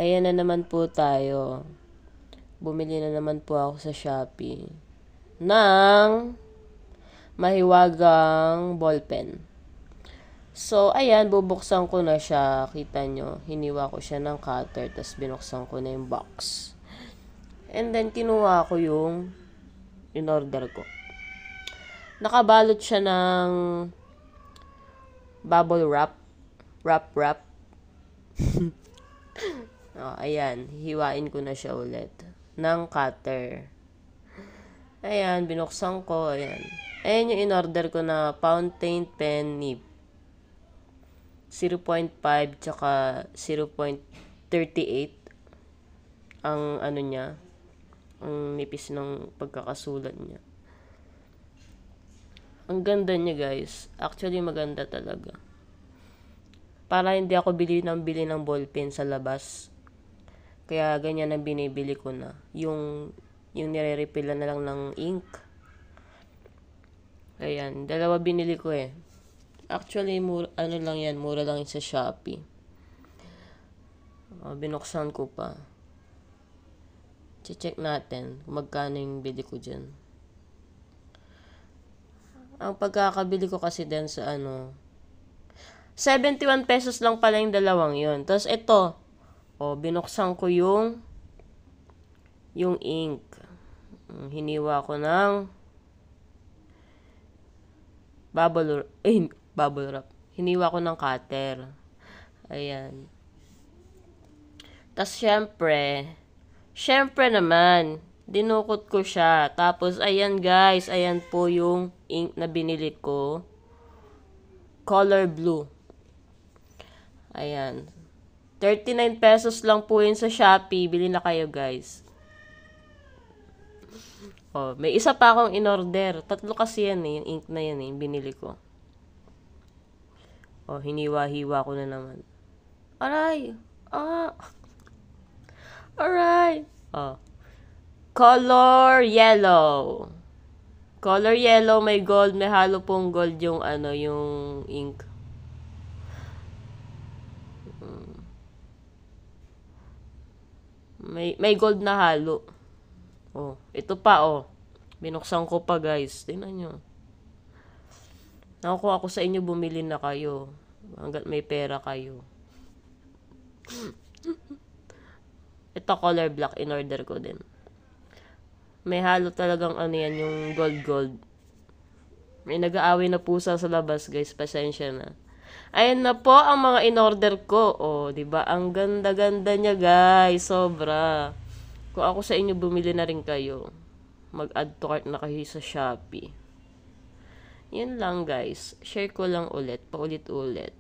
Ayan na naman po tayo. Bumili na naman po ako sa Shopee ng mahiwagang ballpen. So, ayan, bubuksan ko na siya. Kita nyo, hiniwa ko siya ng cutter, tapos binuksan ko na yung box. And then, kinuha ko yung in-order ko. Nakabalot siya ng bubble wrap. Wrap. Ayan, hiwain ko na siya ulit ng cutter. Ayan, binuksan ko. Ayan. Ayan yung in-order ko na fountain pen nib. 0.5 tsaka 0.38 ang ano niya, ang nipis ng pagkakasulat niya. Ang ganda niya, guys. Actually, maganda talaga. Para hindi ako bili ng ballpen sa labas. Kaya ganyan ang binibili ko na. Yung nire-refill na lang ng ink. Ayan, dalawa binili ko eh. Actually, mura lang yan sa Shopee. Binuksan ko pa. Check natin kung magkano yung bili ko dyan. Ang pagkakabili ko kasi din sa 71 pesos lang pala yung dalawang yun. Tapos ito, binuksan ko yung ink. Hiniwa ko ng bubble wrap. Hiniwa ko ng cutter. Ayan. Tapos syempre naman, dinukot ko siya. Tapos, ayan guys, ayan po yung ink na binili ko. Color blue. Ayan. 39 pesos lang po yun sa Shopee. Bili na kayo guys. May isa pa akong in-order. 3 kasi yan eh, yung ink na yan eh, yung binili ko. Hiniwa-hiwa ko na naman. Aray! Alright. Color yellow. Color yellow, may gold, may halo pong gold yung yung ink. May gold na halo. Ito pa binuksan ko pa guys. Tingnan nyo. Nakukuha ko sa inyo, bumili na kayo. Hanggat may pera kayo. Ito color black, in-order ko din. May halo talagang yan, yung gold. May nag-aaway na pusa sa labas, guys. Pasensya na. Ayan na po ang mga in-order ko. Diba? Ang ganda-ganda niya, guys. Sobra. Kung ako sa inyo, bumili na rin kayo. Mag-add to cart na kayo sa Shopee. Yun lang, guys. Share ko lang ulit. Paulit-ulit.